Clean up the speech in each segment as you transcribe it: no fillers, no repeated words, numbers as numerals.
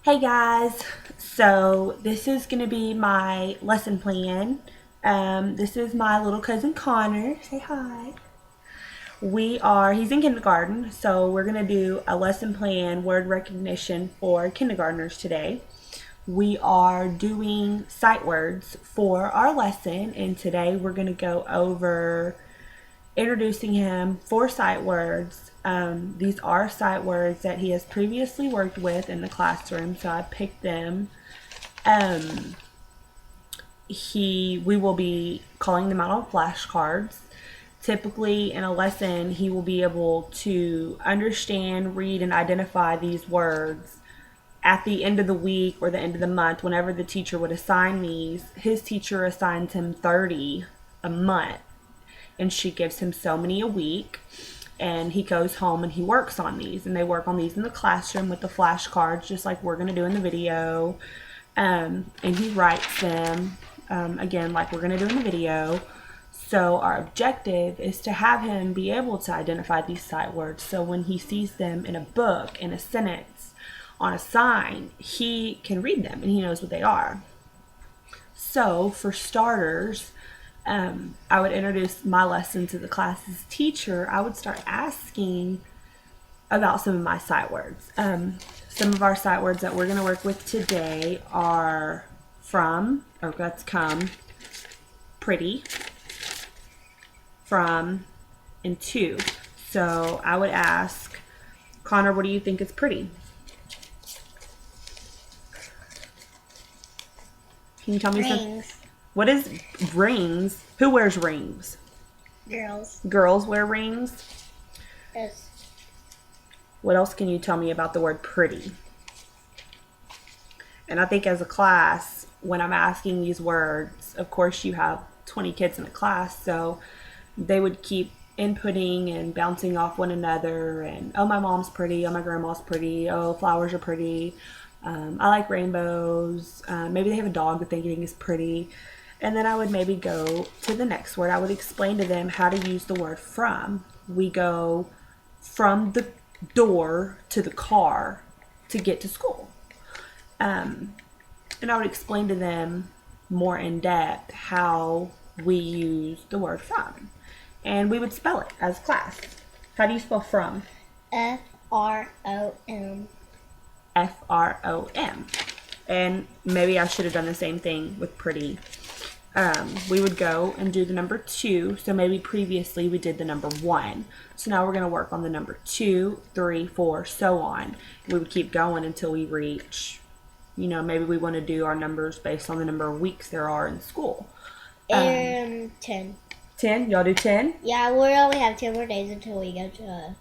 Hey guys, so this is going to be my lesson plan. This is my little cousin Connor. Say hi. He's in kindergarten, so we're going to do a lesson plan word recognition for kindergartners today. We are doing sight words for our lesson, and today we're going to go over introducing him for sight words. These are sight words that he has previously worked with in the classroom, so I picked them. We will be calling them out on flashcards. Typically, in a lesson, he will be able to understand, read, and identify these words at the end of the week or the end of the month. Whenever the teacher would assign these, his teacher assigns him 30 a month, and she gives him so many a week, and he goes home and he works on these, and they work on these in the classroom with the flashcards just like we're going to do in the video. And he writes them again like we're going to do in the video. So our objective is to have him be able to identify these sight words, so when he sees them in a book, in a sentence, on a sign, he can read them and he knows what they are. So for starters, I would introduce my lesson to the class's teacher. I would start asking about some of my sight words. Some of our sight words that we're going to work with today are that's come, pretty, from, and to. So I would ask, Connor, what do you think is pretty? Can you tell me something? Rings. What is rings? Who wears rings? Girls. Girls wear rings. Yes. What else can you tell me about the word pretty? And I think as a class, when I'm asking these words, of course you have 20 kids in a class, so they would keep inputting and bouncing off one another, and oh, my mom's pretty, oh, my grandma's pretty, oh, flowers are pretty, I like rainbows, maybe they have a dog that they think is pretty. And then I would maybe go to the next word. I would explain to them how to use the word from. We go from the door to the car to get to school. And I would explain to them more in depth how we use the word from. And we would spell it as class. How do you spell from? F-R-O-M. F-R-O-M. And maybe I should have done the same thing with pretty. We would go and do the number 2. So maybe previously we did the number 1. So now we're going to work on the number 2, 3, 4, so on. We would keep going until we reach, maybe we want to do our numbers based on the number of weeks there are in school. 10. 10? Y'all do 10? Yeah, we only have 10 more days until we go to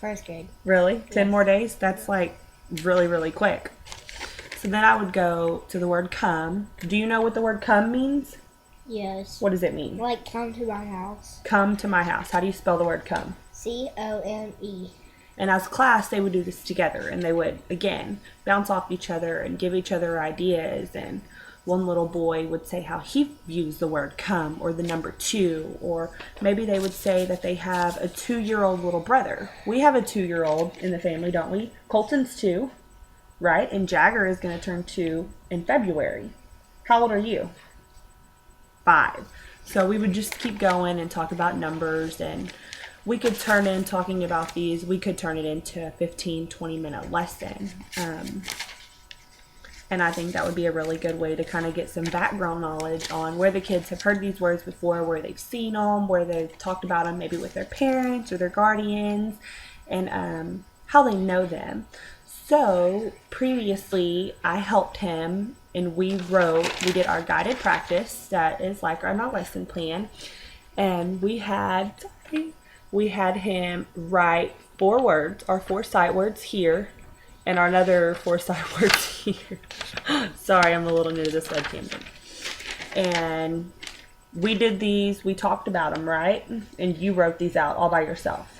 first grade. Really? 10 more days? That's like really, really quick. So then I would go to the word come. Do you know what the word come means? Yes. What does it mean? Like, come to my house. Come to my house. How do you spell the word come? C-O-M-E. And as class, they would do this together, and they would, again, bounce off each other and give each other ideas. And one little boy would say how he views the word come, or the number 2, or maybe they would say that they have a 2-year-old little brother. We have a 2-year-old in the family, don't we? Colton's 2. Right? And Jagger is going to turn 2 in February. How old are you? 5. So we would just keep going and talk about numbers, and we could turn in talking about these. We could turn it into a 15, 20-minute lesson. And I think that would be a really good way to kind of get some background knowledge on where the kids have heard these words before, where they've seen them, where they've talked about them maybe with their parents or their guardians, and how they know them. So previously I helped him, and we did our guided practice that is like our lesson plan, and we had him write 4 words, our 4 sight words here, and our another 4 sight words here. Sorry, I'm a little new to this webcam. And we did these, we talked about them, right? And you wrote these out all by yourself.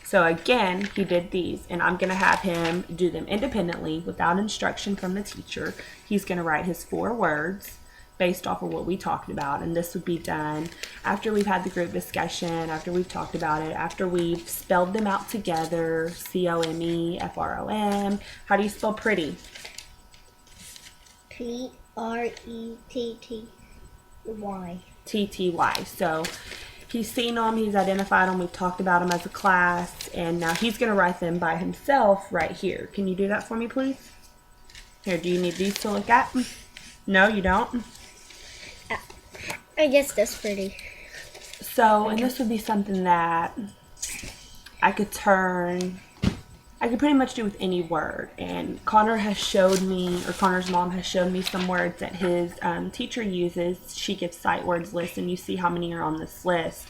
So again, he did these, and I'm going to have him do them independently without instruction from the teacher. He's going to write his 4 words based off of what we talked about, and this would be done after we've had the group discussion, after we've talked about it, after we've spelled them out together. C-O-M-E, F-R-O-M. How do you spell pretty? Pretty. TTY. So he's seen them, he's identified them, we've talked about them as a class, and now he's going to write them by himself right here. Can you do that for me, please? Here, do you need these to look at? No, you don't? I guess that's pretty. So, and this would be something that I could pretty much do with any word. And Connor has showed me, or Connor's mom has shown me some words that his teacher uses. She gives sight words lists, and you see how many are on this list.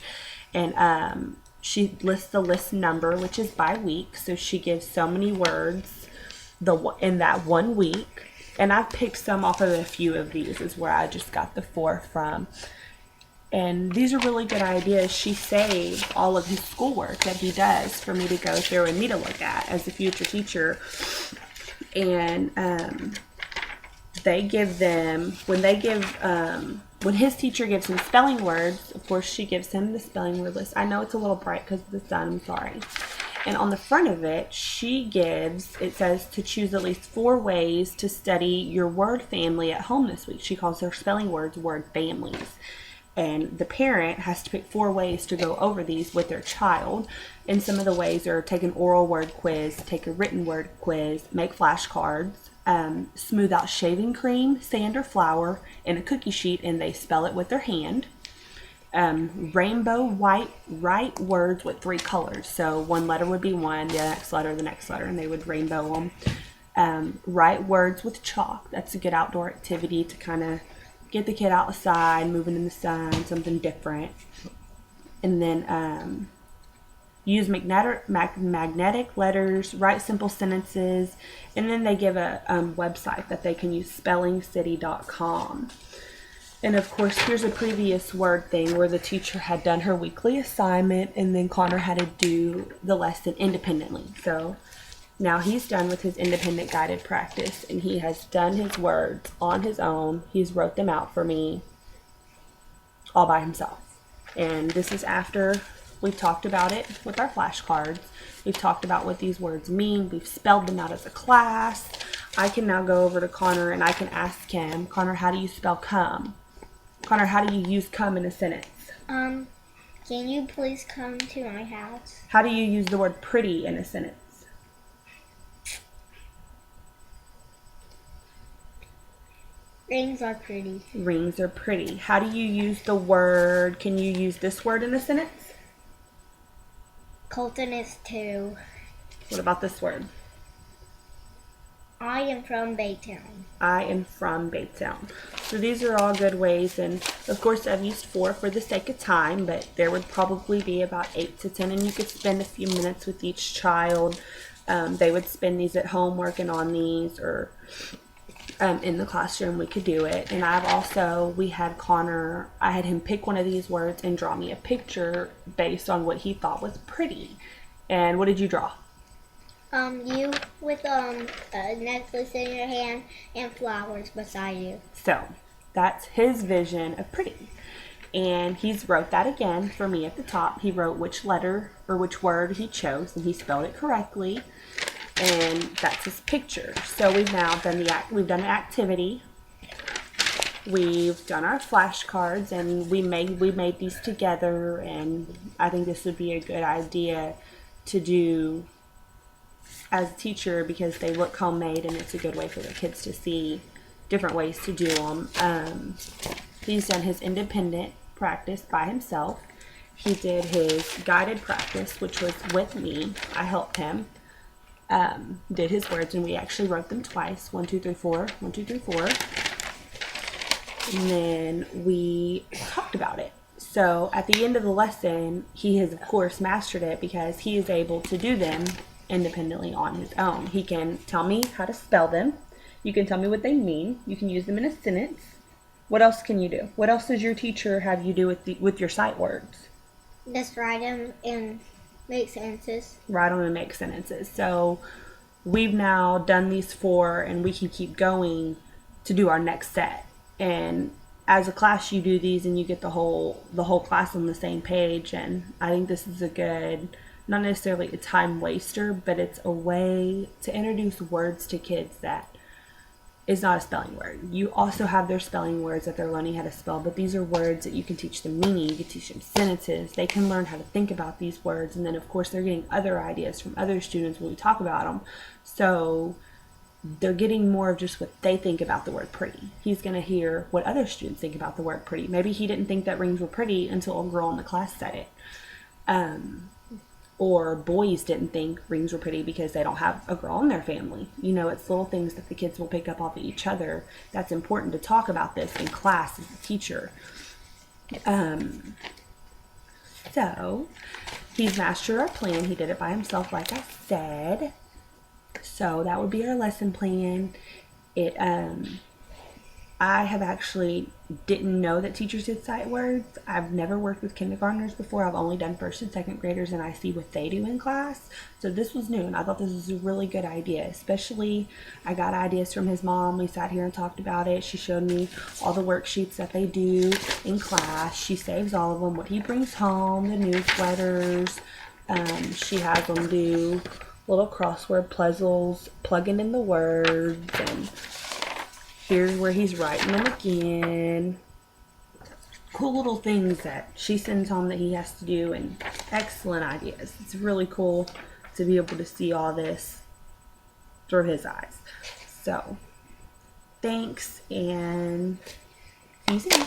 And she lists the list number, which is by week. So she gives so many words in that 1 week. And I've picked some off of a few of these is where I just got the 4 from. And these are really good ideas. She saved all of his schoolwork that he does for me to go through and me to look at as a future teacher. And they give them, when his teacher gives him spelling words, of course she gives him the spelling word list. I know it's a little bright because of the sun, I'm sorry. And on the front of it, it says to choose at least 4 ways to study your word family at home this week. She calls their spelling words word families. And the parent has to pick 4 ways to go over these with their child. And some of the ways are take an oral word quiz, take a written word quiz, make flashcards, smooth out shaving cream, sand or flour, and a cookie sheet, and they spell it with their hand. Rainbow white write words with 3 colors. So one letter would be one, the next letter, and they would rainbow them. Write words with chalk. That's a good outdoor activity to kind of get the kid outside, moving in the sun, something different. And then use magnetic letters, write simple sentences, and then they give a website that they can use, spellingcity.com. And of course, here's a previous word thing where the teacher had done her weekly assignment, and then Connor had to do the lesson independently. So now he's done with his independent guided practice, and he has done his words on his own. He's wrote them out for me all by himself. And this is after we've talked about it with our flashcards. We've talked about what these words mean. We've spelled them out as a class. I can now go over to Connor and I can ask him, Connor, how do you spell come? Connor, how do you use come in a sentence? Can you please come to my house? How do you use the word pretty in a sentence? Rings are pretty. Rings are pretty. How do you use the word, can you use this word in a sentence? Colton is 2. What about this word? I am from Baytown. I am from Baytown. So these are all good ways, and of course I've used 4 for the sake of time, but there would probably be about 8 to 10, and you could spend a few minutes with each child. They would spend these at home working on these, or in the classroom we could do it. And we had Connor, I had him pick one of these words and draw me a picture based on what he thought was pretty. And what did you draw? You with a necklace in your hand and flowers beside you. So that's his vision of pretty. And he's wrote that again for me at the top. He wrote which letter or which word he chose, and he spelled it correctly. And that's his picture. So we've now done we've done an activity. We've done our flashcards, and we made these together. And I think this would be a good idea to do as a teacher because they look homemade, and it's a good way for the kids to see different ways to do them. He's done his independent practice by himself. He did his guided practice, which was with me. I helped him. Did his words, and we actually wrote them twice. 1, 2, 3, 4. 1, 2, 3, 4. And then we talked about it. So at the end of the lesson, he has of course mastered it because he is able to do them independently on his own. He can tell me how to spell them. You can tell me what they mean. You can use them in a sentence. What else can you do? What else does your teacher have you do with your sight words? Just write them and make sentences. Write them and make sentences. So we've now done these 4, and we can keep going to do our next set. And as a class, you do these, and you get the whole class on the same page. And I think this is a good, not necessarily a time waster, but it's a way to introduce words to kids that is not a spelling word. You also have their spelling words that they're learning how to spell, but these are words that you can teach them meaning, you can teach them sentences. They can learn how to think about these words, and then of course they're getting other ideas from other students when we talk about them. So they're getting more of just what they think about the word pretty. He's going to hear what other students think about the word pretty. Maybe he didn't think that rings were pretty until a girl in the class said it. Or boys didn't think rings were pretty because they don't have a girl in their family. You know, it's little things that the kids will pick up off of each other. That's important to talk about this in class as a teacher. So he's mastered our plan. He did it by himself, like I said. So that would be our lesson plan. I have actually didn't know that teachers did sight words. I've never worked with kindergartners before. I've only done first and second graders, and I see what they do in class. So this was new, and I thought this was a really good idea. Especially, I got ideas from his mom. We sat here and talked about it. She showed me all the worksheets that they do in class. She saves all of them. What he brings home, the newsletters. She has them do little crossword puzzles, plugging in the words, and here's where he's writing them again. Cool little things that she sends home that he has to do, and excellent ideas. It's really cool to be able to see all this through his eyes. So, thanks, and see you soon.